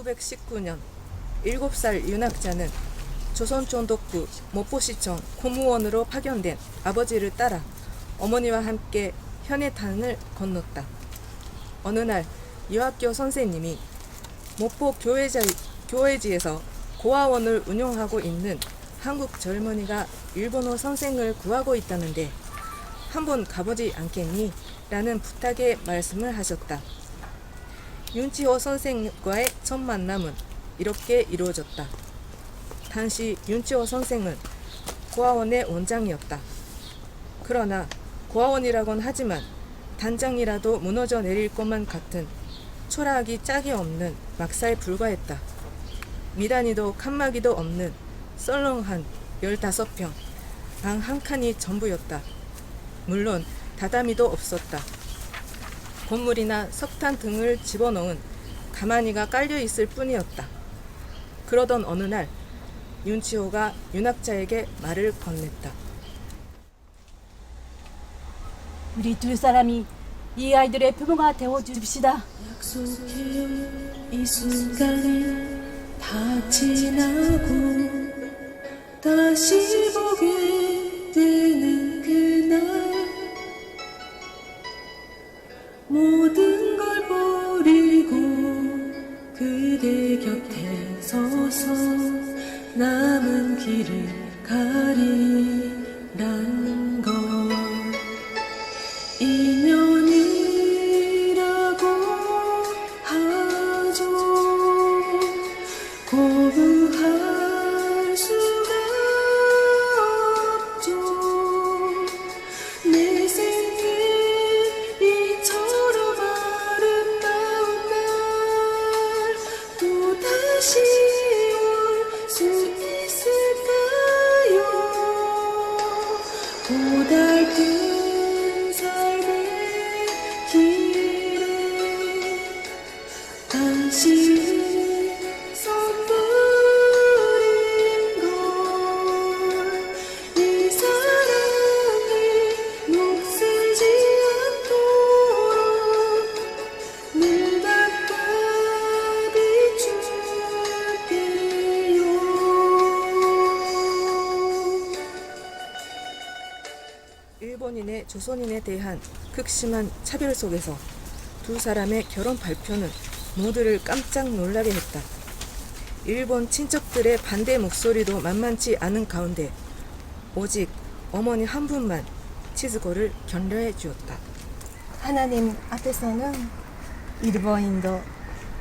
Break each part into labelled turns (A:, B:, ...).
A: 1919년 7살 윤학자는 조선총독부 목포시청 고무원으로 파견된 아버지를 따라 어머니와 함께 현해탄을 건넜다. 어느 날 유학교 선생님이 목포 교회지에서 고아원을 운영하고 있는 한국 젊은이가 일본어 선생을 구하고 있다는데 한번 가보지 않겠니? 라는 부탁의 말씀을 하셨다. 윤치호 선생과의 첫 만남은 이렇게 이루어졌다. 당시 윤치호 선생은 고아원의 원장이었다. 그러나 고아원이라곤 하지만 단장이라도 무너져 내릴 것만 같은 초라하기 짝이 없는 막사에 불과했다. 미단이도 칸막이도 없는 썰렁한 15평, 방 한 칸이 전부였다. 물론 다다미도 없었다. 건물이나 석탄 등을 집어넣은 가마니가 깔려있을 뿐이었다. 그러던 어느 날 윤치호가 윤학자에게 말을 건넸다.
B: 우리 두 사람이 이 아이들의 부모가 되어줍시다.
C: 약속해 이 순간이 다 지나고 다시 보게 되는 그날 모든 걸 버리고 그대 곁에 서서 남은 길을 가리란 걸 인연이라고 하죠. 거부할 수가 없죠. 내 생에 이처럼 아름다운 날 또 다시 올 수 있을까요? 고달픈 삶의 길에 당신이 선물인 걸 이 사랑이 녹슬지 않도록 늘 닦아 비출게요.
A: 일본인의 조선인에 대한 극심한 차별 속에서 두 사람의 결혼 발표는 모두를 깜짝 놀라게 했다. 일본 친척들의 반대 목소리도 만만치 않은 가운데 오직 어머니 한 분만 치즈코를 견려해 주었다.
B: 하나님 앞에서는 일본인도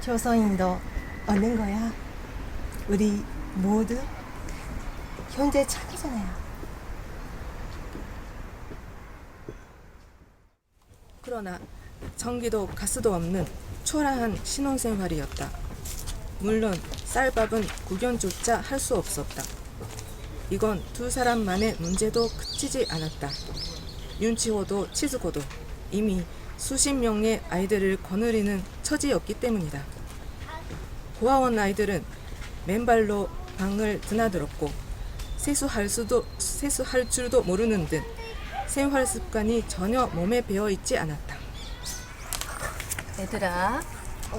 B: 조선인도 없는 거야. 우리 모두 현재 착하잖아요.
A: 그러나 전기도 가스도 없는 초라한 신혼생활이었다. 물론 쌀밥은 구경조차 할 수 없었다. 이건 두 사람만의 문제도 그치지 않았다. 윤치호도 치즈코도 이미 수십 명의 아이들을 거느리는 처지였기 때문이다. 고아원 아이들은 맨발로 방을 드나들었고 세수할 줄도 모르는 등 생활 습관이 전혀 몸에 배어 있지 않았다.
D: 얘들아,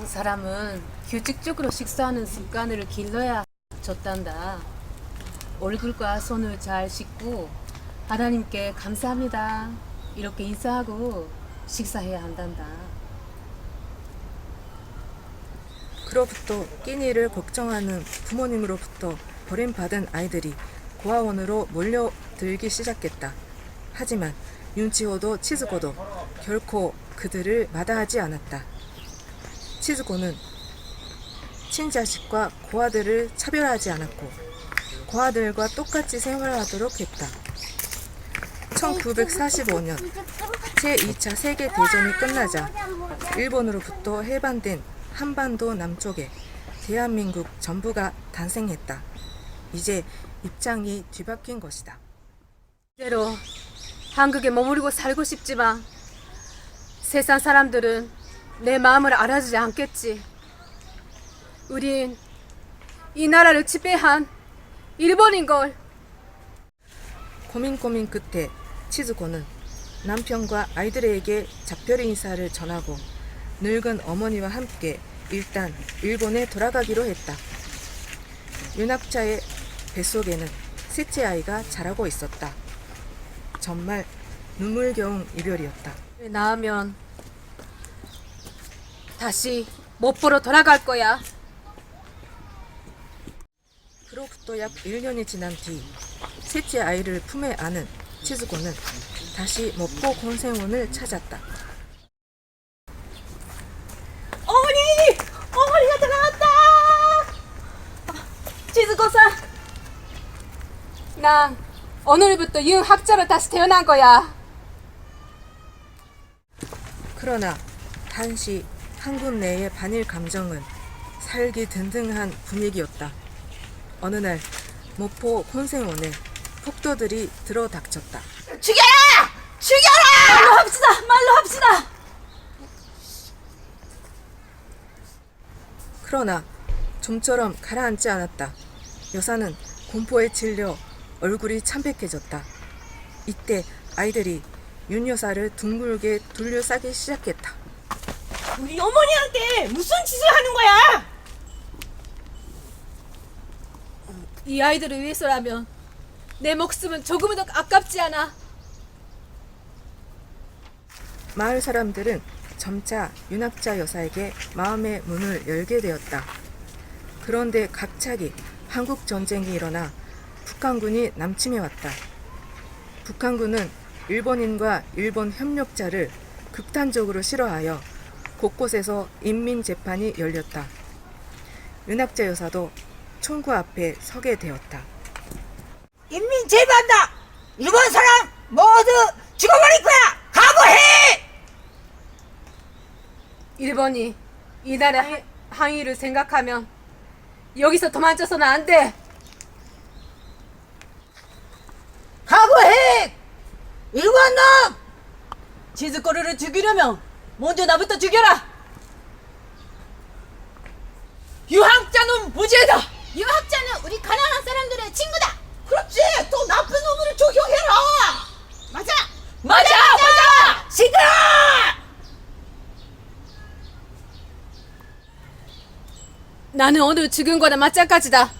D: 사람은 규칙적으로 식사하는 습관을 길러야 좋단다. 얼굴과 손을 잘 씻고 하나님께 감사합니다 이렇게 인사하고 식사해야 한단다.
A: 그로부터 끼니를 걱정하는 부모님으로부터 버림받은 아이들이 고아원으로 몰려들기 시작했다. 하지만 윤치호도 치즈코도 결코 그들을 마다하지 않았다. 치즈코는 친자식과 고아들을 차별하지 않았고 고아들과 똑같이 생활하도록 했다. 1945년 제2차 세계대전이 끝나자 일본으로부터 해방된 한반도 남쪽에 대한민국 전부가 탄생했다. 이제 입장이 뒤바뀐 것이다.
D: 이대로 한국에 머무르고 살고 싶지만 세상 사람들은 내 마음을 알아주지 않겠지. 우린 이 나라를 지배한 일본인걸.
A: 고민 끝에 치즈코는 남편과 아이들에게 작별 인사를 전하고 늙은 어머니와 함께 일단 일본에 돌아가기로 했다. 윤학자의 뱃속에는 셋째 아이가 자라고 있었다. 정말 눈물겨운 이별이었다.
D: 낳으면 다시 못 보러 돌아갈 거야.
A: 그로부터 약 1년이 지난 뒤 셋째 아이를 품에 안은 치즈코는 다시 목포 곤생원을 찾았다.
B: 어머니! 어머니가 돌아왔다! 치즈코さん!
D: 난 오늘부터 윤학자로 다시 태어난 거야.
A: 그러나 단시 한국 내의 반일 감정은 살기 든든한 분위기였다. 어느 날 목포 곤생원에 폭도들이 들어닥쳤다.
C: 죽여라! 죽여라!
B: 말로 합시다! 말로 합시다!
A: 그러나 좀처럼 가라앉지 않았다. 여사는 공포에 질려 얼굴이 참백해졌다. 이때 아이들이 윤 여사를 둥글게 둘러싸기 시작했다.
C: 우리 어머니한테 무슨 짓을 하는 거야?
D: 이 아이들을 위해서라면 내 목숨은 조금은 더 아깝지 않아.
A: 마을 사람들은 점차 윤학자 여사에게 마음의 문을 열게 되었다. 그런데 갑자기 한국 전쟁이 일어나 북한군이 남침해 왔다. 북한군은 일본인과 일본 협력자를 극단적으로 싫어하여 곳곳에서 인민재판이 열렸다. 윤학자 여사도 총구 앞에 서게 되었다.
C: 인민 제거한다! 일본 사람 모두 죽어버릴 거야! 각오해!
D: 일본이 이날의 항의를 생각하면 여기서 도망쳐서는 안 돼.
C: 각오해! 일본 놈!
B: 치즈코를 죽이려면 먼저 나부터 죽여라!
C: 유학자는 무죄다!
E: 유학자는 우리 가난한 사람들의 친구다.
C: 그렇지! 또 나쁜 놈을 적용해라!
E: 맞아.
C: 맞아! 시끄러!
D: 나는 오늘 죽은 거나 마찬가지다.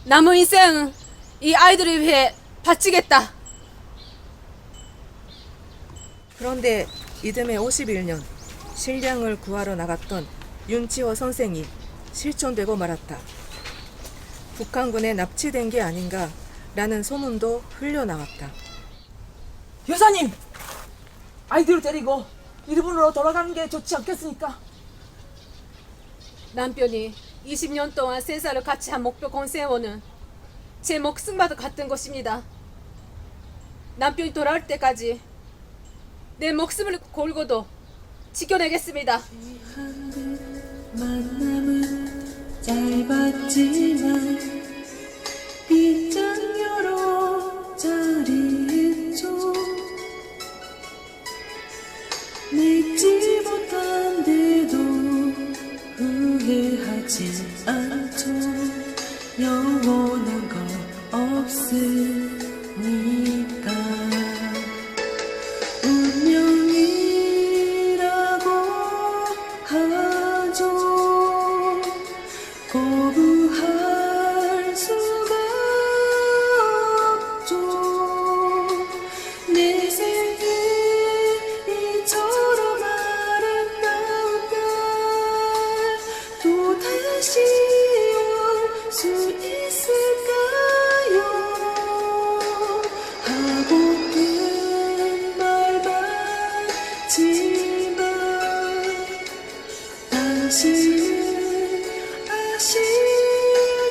D: 남은 인생은 이 아이들을 위해 바치겠다.
A: 그런데 이듬해 51년 신량을 구하러 나갔던 윤치호 선생이 실종되고 말았다. 북한군에 납치된 게 아닌가 라는 소문도 흘려나왔다.
C: 여사님! 아이들을 데리고 일본으로 돌아가는 게 좋지 않겠습니까?
D: 남편이 20년 동안 생사를 같이 한 목표 권세원은 제 목숨과도 같은 것입니다. 남편이 돌아올 때까지 내 목숨을 걸고도 지켜내겠습니다.
C: 만남은 짧았지만 빗장 여러 자리했죠. 맺지 못한데도 후회하지 않죠. 영원한 거 없으니까. 운명이라고 하죠. 거부할 수가 없죠. 내 생에 이처럼 아름다운 날 또 다시 올 수 있을까요? 하고픈 말 같지만 다시는 아쉬운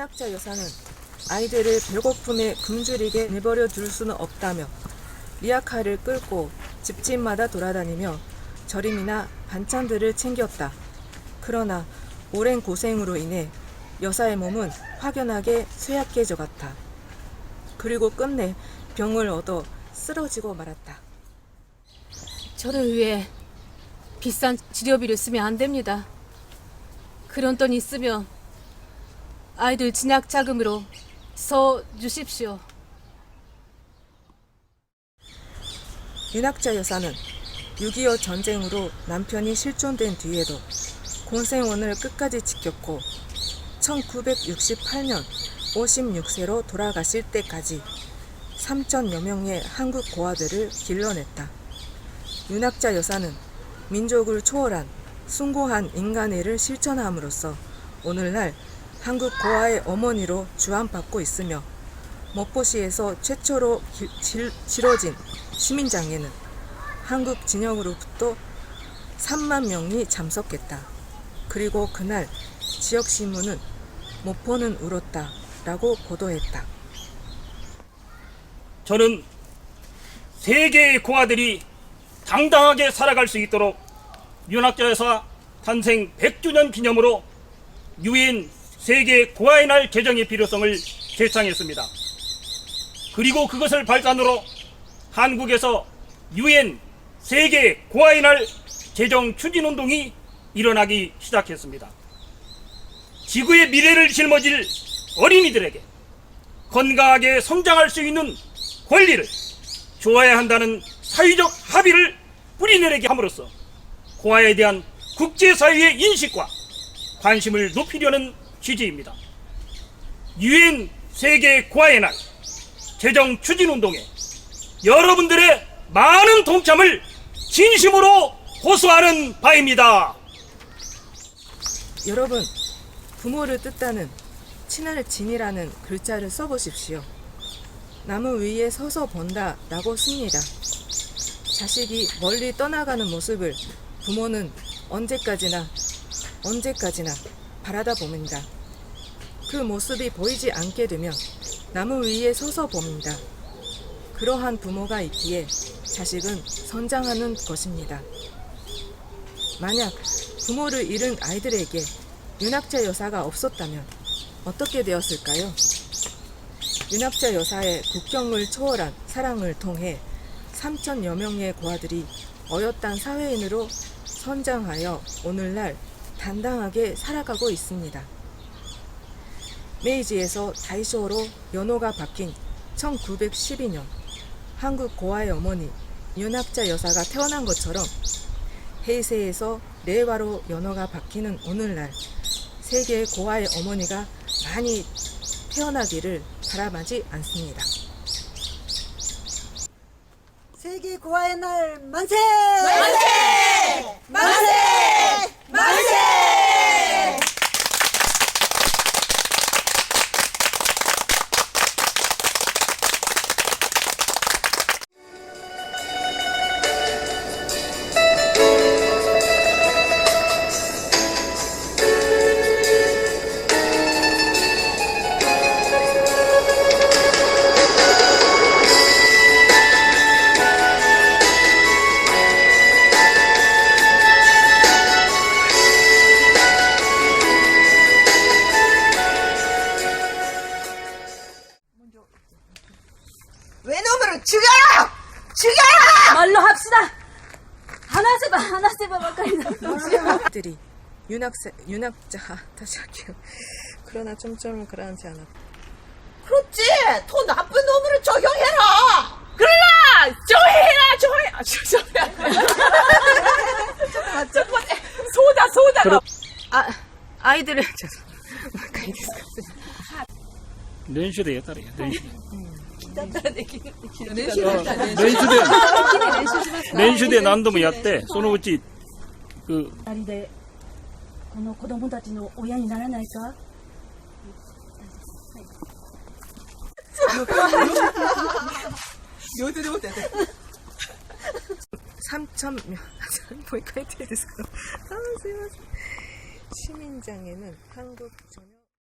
A: 윤학자 여사는 아이들을 배고픔에 굶주리게 내버려 둘 수는 없다며 리아카를 끌고 집집마다 돌아다니며 절임이나 반찬들을 챙겼다. 그러나 오랜 고생으로 인해 여사의 몸은 확연하게 쇠약해져갔다. 그리고 끝내 병을 얻어 쓰러지고 말았다.
D: 저를 위해 비싼 치료비를 쓰면 안 됩니다. 그런 돈 있으면 아이들 진학 자금으로 써 주십시오.
A: 윤학자 여사는 6.25 전쟁으로 남편이 실종된 뒤에도 곤생원을 끝까지 지켰고 1968년 56세로 돌아가실 때까지 3,000여 명의 한국 고아들을 길러냈다. 윤학자 여사는 민족을 초월한 숭고한 인간애를 실천함으로써 오늘날 한국 고아의 어머니로 주안받고 있으며 머포시에서 최초로 치러진 시민장에는 한국 진영으로부터 3만 명이 참석했다. 그리고 그날 지역신문은 모포는 울었다 라고 보도했다.
F: 저는 세계의 고아들이 당당하게 살아갈 수 있도록 윤학자 여사 탄생 100주년 기념으로 유엔 세계 고아의 날 제정의 필요성을 제창했습니다. 그리고 그것을 발단으로 한국에서 유엔 세계 고아의 날 제정 추진운동이 일어나기 시작했습니다. 지구의 미래를 짊어질 어린이들에게 건강하게 성장할 수 있는 권리를 주어야 한다는 사회적 합의를 뿌리내리게 함으로써 고아에 대한 국제사회의 인식과 관심을 높이려는 취지입니다. 유엔 세계 고아의 날 제정 추진운동에 여러분들의 많은 동참을 진심으로 호소하는 바입니다.
A: 여러분, 부모를 뜻하는 친할 진이라는 글자를 써보십시오. 나무 위에 서서 본다 라고 씁니다. 자식이 멀리 떠나가는 모습을 부모는 언제까지나 바라다 봅니다. 그 모습이 보이지 않게 되면 나무 위에 서서 봅니다. 그러한 부모가 있기에 자식은 성장하는 것입니다. 만약 부모를 잃은 아이들에게 윤학자 여사가 없었다면 어떻게 되었을까요? 윤학자 여사의 국경을 초월한 사랑을 통해 3,000여 명의 고아들이 어엿한 사회인으로 성장하여 오늘날 당당하게 살아가고 있습니다. 메이지에서 다이쇼로 연호가 바뀐 1912년 한국 고아의 어머니 윤학자 여사가 태어난 것처럼 헤이세에서 레와로 연호가 바뀌는 오늘날 세계의 고아의 어머니가 많이 태어나기를 바라마지 않습니다.
G: 세계 고아의 날 만세! 만세! 만세! 만세!
C: 외놈으로 죽여라! 죽여라!
B: 말로 합시다. 하나 세바 막걸리.
A: 들이 다시 할게요. 그러나 점점은 그러지 않았다.
C: 그렇지! 더 나쁜 놈으로 적용해라! 그러나! 적용해라! 첫 번째, 소다!
A: 아이들을
F: 練習でやったらいいよ。練習で。練習で何度もやって、そのうち、
B: 二人でこの子供たちの親にならないか。
A: 3,000명もう一回言っていいですか？すいません。시민장에는 한국 전역